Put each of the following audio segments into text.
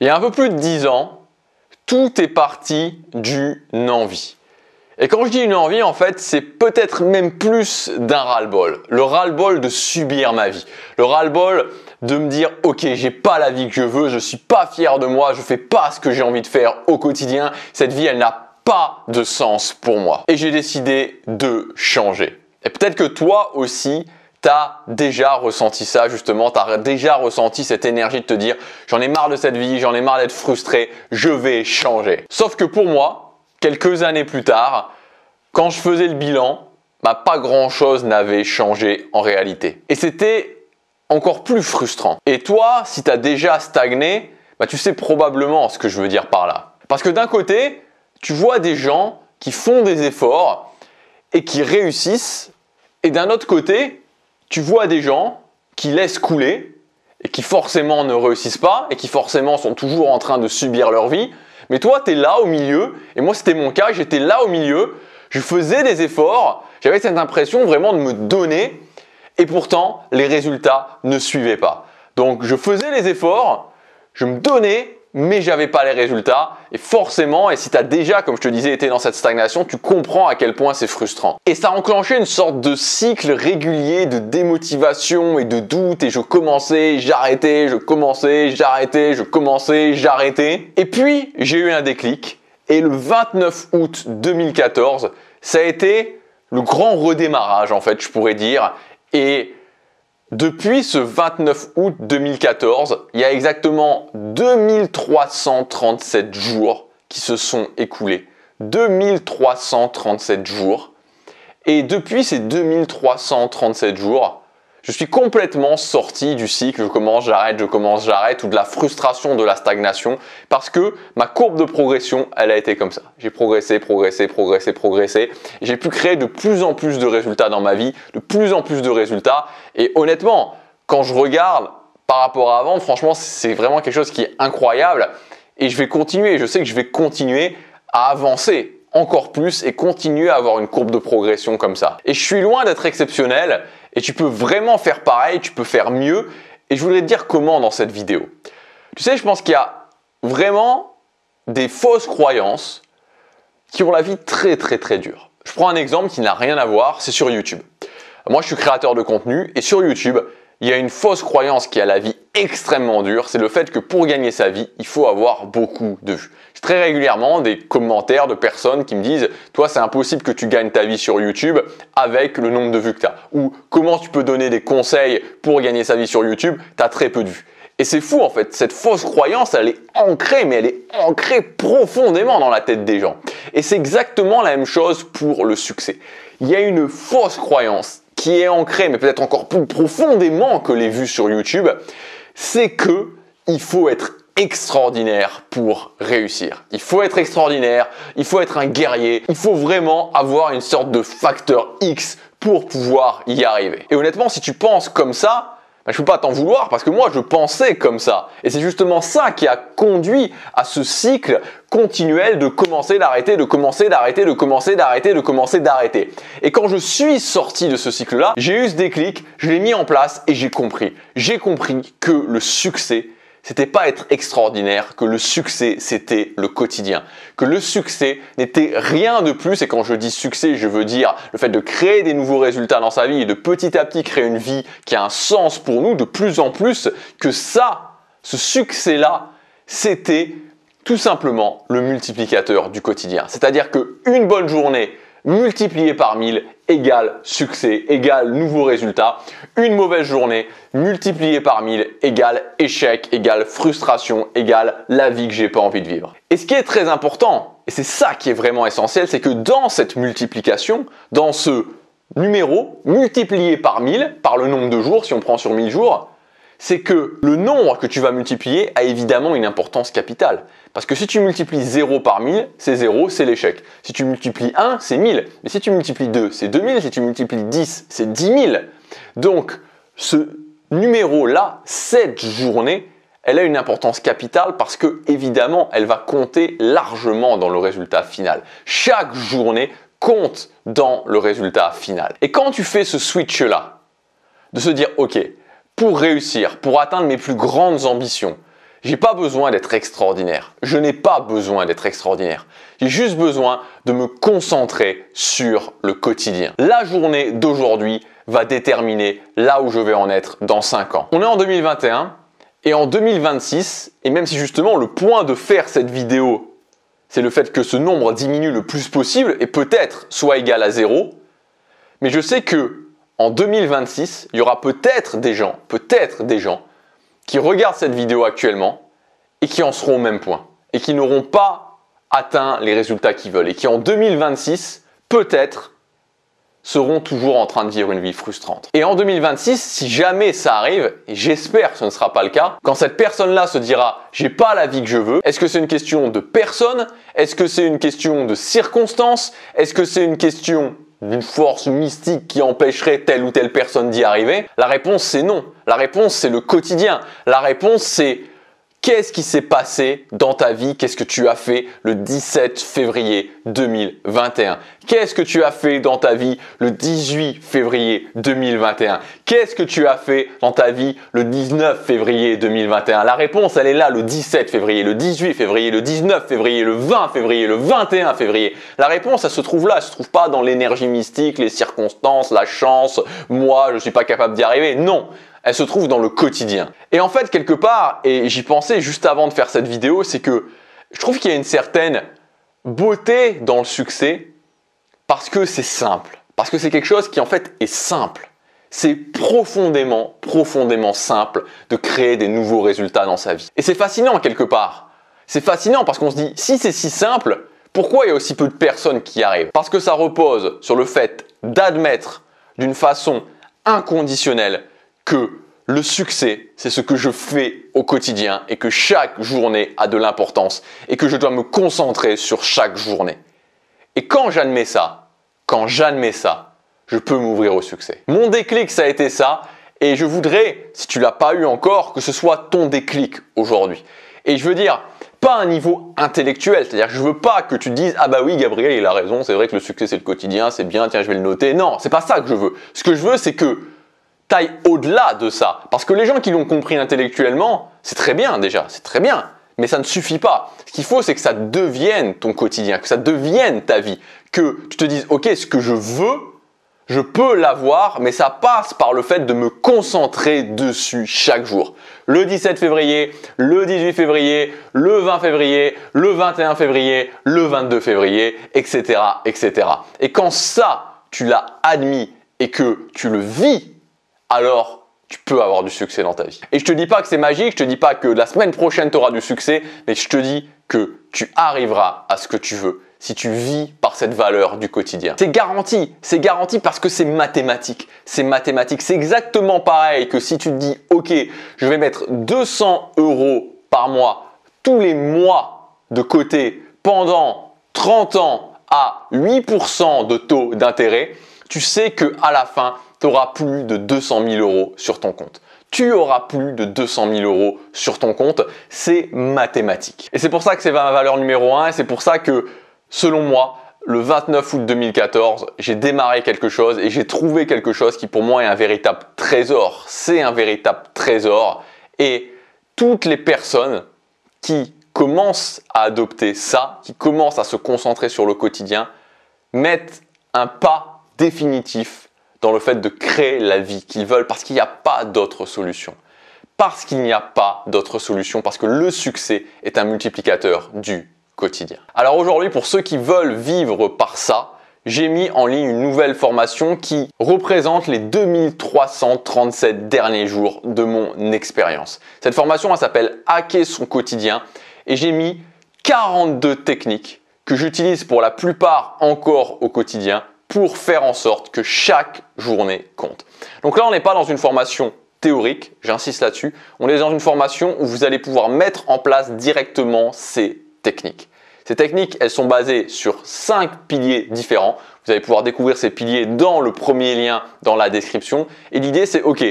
Il y a un peu plus de 10 ans, tout est parti d'une envie. Et quand je dis une envie, en fait, c'est peut-être même plus d'un ras-le-bol. Le ras-le-bol de subir ma vie. Le ras-le-bol de me dire « Ok, j'ai pas la vie que je veux, je suis pas fier de moi, je fais pas ce que j'ai envie de faire au quotidien. Cette vie, elle n'a pas de sens pour moi. » Et j'ai décidé de changer. Et peut-être que toi aussi, tu as déjà ressenti ça justement, tu as déjà ressenti cette énergie de te dire « J'en ai marre de cette vie, j'en ai marre d'être frustré, je vais changer. » Sauf que pour moi, quelques années plus tard, quand je faisais le bilan, pas grand-chose n'avait changé en réalité. Et c'était encore plus frustrant. Et toi, si tu as déjà stagné, tu sais probablement ce que je veux dire par là. Parce que d'un côté, tu vois des gens qui font des efforts et qui réussissent. Et d'un autre côté, tu vois des gens qui laissent couler et qui forcément ne réussissent pas et qui forcément sont toujours en train de subir leur vie. Mais toi, tu es là au milieu. Et moi, c'était mon cas. J'étais là au milieu. Je faisais des efforts. J'avais cette impression vraiment de me donner. Et pourtant, les résultats ne suivaient pas. Donc, je faisais les efforts, je me donnais, mais je n'avais pas les résultats. Et forcément, et si tu as déjà, comme je te disais, été dans cette stagnation, tu comprends à quel point c'est frustrant. Et ça a enclenché une sorte de cycle régulier de démotivation et de doute. Et je commençais, j'arrêtais, je commençais, j'arrêtais, je commençais, j'arrêtais. Et puis, j'ai eu un déclic. Et le 29 août 2014, ça a été le grand redémarrage, en fait, je pourrais dire. Et depuis ce 29 août 2014, il y a exactement 2337 jours qui se sont écoulés. 2337 jours. Et depuis ces 2337 jours, je suis complètement sorti du cycle, je commence, j'arrête, ou de la frustration de la stagnation, parce que ma courbe de progression, elle a été comme ça. J'ai progressé, et j'ai pu créer de plus en plus de résultats dans ma vie, de plus en plus de résultats. Et honnêtement, quand je regarde par rapport à avant, franchement, c'est vraiment quelque chose qui est incroyable. Et je vais continuer, je sais que je vais continuer à avancer encore plus et continuer à avoir une courbe de progression comme ça. Et je suis loin d'être exceptionnel. Et tu peux vraiment faire pareil, tu peux faire mieux. Et je voudrais te dire comment dans cette vidéo. Tu sais, je pense qu'il y a vraiment des fausses croyances qui ont la vie très dure. Je prends un exemple qui n'a rien à voir, c'est sur YouTube. Moi, je suis créateur de contenu et sur YouTube, il y a une fausse croyance qui a la vie extrêmement dure, c'est le fait que pour gagner sa vie, il faut avoir beaucoup de vues. J'ai très régulièrement des commentaires de personnes qui me disent « Toi, c'est impossible que tu gagnes ta vie sur YouTube avec le nombre de vues que tu as. » Ou « Comment tu peux donner des conseils pour gagner sa vie sur YouTube? Tu as très peu de vues. » Et c'est fou en fait, cette fausse croyance, elle est ancrée, mais elle est ancrée profondément dans la tête des gens. Et c'est exactement la même chose pour le succès. Il y a une fausse croyance qui est ancrée, mais peut-être encore plus profondément que les vues sur YouTube, c'est que il faut être extraordinaire pour réussir. Il faut être extraordinaire, il faut être un guerrier, il faut vraiment avoir une sorte de facteur X pour pouvoir y arriver. Et honnêtement, si tu penses comme ça, je ne peux pas t'en vouloir parce que moi, je pensais comme ça. Et c'est justement ça qui a conduit à ce cycle continuel de commencer, d'arrêter, de commencer, d'arrêter, de commencer, d'arrêter, de commencer, d'arrêter. Et quand je suis sorti de ce cycle-là, j'ai eu ce déclic, je l'ai mis en place et j'ai compris. J'ai compris que le succès, c'était pas être extraordinaire, que le succès, c'était le quotidien. Que le succès n'était rien de plus, et quand je dis succès, je veux dire le fait de créer des nouveaux résultats dans sa vie et de petit à petit créer une vie qui a un sens pour nous de plus en plus, que ça, ce succès-là, c'était tout simplement le multiplicateur du quotidien. C'est-à-dire qu'une bonne journée multipliée par 1000 égale succès, égale nouveau résultat. Une mauvaise journée multipliée par 1000 égale échec, égale frustration, égale la vie que j'ai pas envie de vivre. Et ce qui est très important, et c'est ça qui est vraiment essentiel, c'est que dans cette multiplication, dans ce numéro multiplié par 1000, par le nombre de jours, si on prend sur 1000 jours, c'est que le nombre que tu vas multiplier a évidemment une importance capitale. Parce que si tu multiplies 0 par 1000, c'est 0, c'est l'échec. Si tu multiplies 1, c'est 1000. Mais si tu multiplies 2, c'est 2000. Si tu multiplies 10, c'est 10 000. Donc, ce numéro-là, cette journée, elle a une importance capitale parce que, évidemment, elle va compter largement dans le résultat final. Chaque journée compte dans le résultat final. Et quand tu fais ce switch-là, de se dire, OK, pour réussir, pour atteindre mes plus grandes ambitions, J'ai pas besoin d'être extraordinaire. Je n'ai pas besoin d'être extraordinaire. J'ai juste besoin de me concentrer sur le quotidien. La journée d'aujourd'hui va déterminer là où je vais en être dans 5 ans. On est en 2021 et en 2026, et même si justement le point de faire cette vidéo, c'est le fait que ce nombre diminue le plus possible et peut-être soit égal à 0, mais je sais que en 2026, il y aura peut-être des gens qui regardent cette vidéo actuellement et qui en seront au même point et qui n'auront pas atteint les résultats qu'ils veulent et qui en 2026, peut-être, seront toujours en train de vivre une vie frustrante. Et en 2026, si jamais ça arrive, et j'espère que ce ne sera pas le cas, quand cette personne-là se dira « j'ai pas la vie que je veux », est-ce que c'est une question de personne? Est-ce que c'est une question de circonstances? Est-ce que c'est une question d'une force mystique qui empêcherait telle ou telle personne d'y arriver? La réponse c'est non. La réponse c'est le quotidien. La réponse c'est qu'est-ce qui s'est passé dans ta vie? Qu'est-ce que tu as fait le 17 février 2021? Qu'est-ce que tu as fait dans ta vie le 18 février 2021? Qu'est-ce que tu as fait dans ta vie le 19 février 2021? La réponse, elle est là, le 17 février, le 18 février, le 19 février, le 20 février, le 21 février. La réponse, elle se trouve là, elle se trouve pas dans l'énergie mystique, les circonstances, la chance, moi, je suis pas capable d'y arriver. Non. Elle se trouve dans le quotidien. Et en fait, quelque part, et j'y pensais juste avant de faire cette vidéo, c'est que je trouve qu'il y a une certaine beauté dans le succès parce que c'est simple. Parce que c'est quelque chose qui en fait est simple. C'est profondément simple de créer des nouveaux résultats dans sa vie. Et c'est fascinant quelque part. C'est fascinant parce qu'on se dit, si c'est si simple, pourquoi il y a aussi peu de personnes qui y arrivent? Parce que ça repose sur le fait d'admettre d'une façon inconditionnelle que le succès, c'est ce que je fais au quotidien et que chaque journée a de l'importance et que je dois me concentrer sur chaque journée. Et quand j'admets ça, je peux m'ouvrir au succès. Mon déclic, ça a été ça et je voudrais, si tu l'as pas eu encore, que ce soit ton déclic aujourd'hui. Et je veux dire, pas un niveau intellectuel, c'est-à-dire que je veux pas que tu te dises « Ah bah oui, Gabriel, il a raison, c'est vrai que le succès, c'est le quotidien, c'est bien, tiens, je vais le noter. » Non, c'est pas ça que je veux. Ce que je veux, c'est que taille au-delà de ça. Parce que les gens qui l'ont compris intellectuellement, c'est très bien déjà, c'est très bien. Mais ça ne suffit pas. Ce qu'il faut, c'est que ça devienne ton quotidien, que ça devienne ta vie. Que tu te dises, ok, ce que je veux, je peux l'avoir, mais ça passe par le fait de me concentrer dessus chaque jour. Le 17 février, le 18 février, le 20 février, le 21 février, le 22 février, etc., etc. Et quand ça, tu l'as admis et que tu le vis, alors tu peux avoir du succès dans ta vie. Et je te dis pas que c'est magique, je te dis pas que la semaine prochaine tu auras du succès, mais je te dis que tu arriveras à ce que tu veux si tu vis par cette valeur du quotidien. C'est garanti parce que c'est mathématique. C'est mathématique, c'est exactement pareil que si tu te dis ok, je vais mettre 200 € par mois tous les mois de côté pendant 30 ans à 8% de taux d'intérêt, tu sais que à la fin, tu auras plus de 200 000 € sur ton compte. Tu auras plus de 200 000 € sur ton compte, c'est mathématique. Et c'est pour ça que c'est ma valeur numéro 1 et c'est pour ça que, selon moi, le 29 août 2014, j'ai démarré quelque chose et j'ai trouvé quelque chose qui pour moi est un véritable trésor. C'est un véritable trésor et toutes les personnes qui commencent à adopter ça, qui commencent à se concentrer sur le quotidien, mettent un pas définitif dans le fait de créer la vie qu'ils veulent parce qu'il n'y a pas d'autre solution. Parce qu'il n'y a pas d'autre solution, parce que le succès est un multiplicateur du quotidien. Alors aujourd'hui, pour ceux qui veulent vivre par ça, j'ai mis en ligne une nouvelle formation qui représente les 2337 derniers jours de mon expérience. Cette formation, elle s'appelle Hacker son quotidien et j'ai mis 42 techniques que j'utilise pour la plupart encore au quotidien pour faire en sorte que chaque journée compte. Donc là, on n'est pas dans une formation théorique, j'insiste là-dessus. On est dans une formation où vous allez pouvoir mettre en place directement ces techniques. Ces techniques, elles sont basées sur 5 piliers différents. Vous allez pouvoir découvrir ces piliers dans le premier lien dans la description. Et l'idée, c'est ok,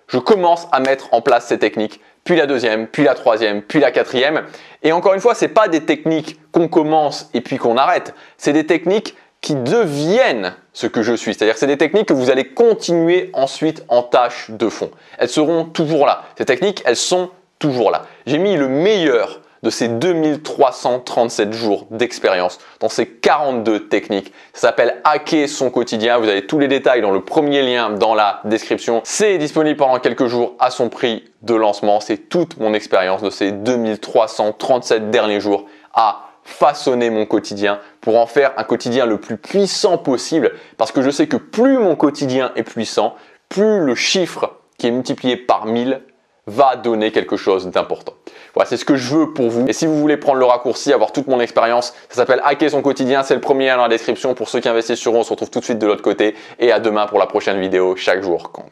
je commence à mettre en place ces techniques, puis la deuxième, puis la troisième, puis la quatrième. Et encore une fois, ce n'est pas des techniques qu'on commence et puis qu'on arrête. C'est des techniques qui deviennent ce que je suis. C'est-à-dire que c'est des techniques que vous allez continuer ensuite en tâche de fond. Elles seront toujours là. Ces techniques, elles sont toujours là. J'ai mis le meilleur de ces 2337 jours d'expérience dans ces 42 techniques. Ça s'appelle Hacker son quotidien. Vous avez tous les détails dans le premier lien dans la description. C'est disponible pendant quelques jours à son prix de lancement. C'est toute mon expérience de ces 2337 derniers jours à façonner mon quotidien pour en faire un quotidien le plus puissant possible, parce que je sais que plus mon quotidien est puissant, plus le chiffre qui est multiplié par 1000 va donner quelque chose d'important. Voilà, c'est ce que je veux pour vous. Et si vous voulez prendre le raccourci, avoir toute mon expérience, ça s'appelle Hacker son quotidien. C'est le premier lien dans la description. Pour ceux qui investissent sur eux, on se retrouve tout de suite de l'autre côté. Et à demain pour la prochaine vidéo. Chaque jour compte.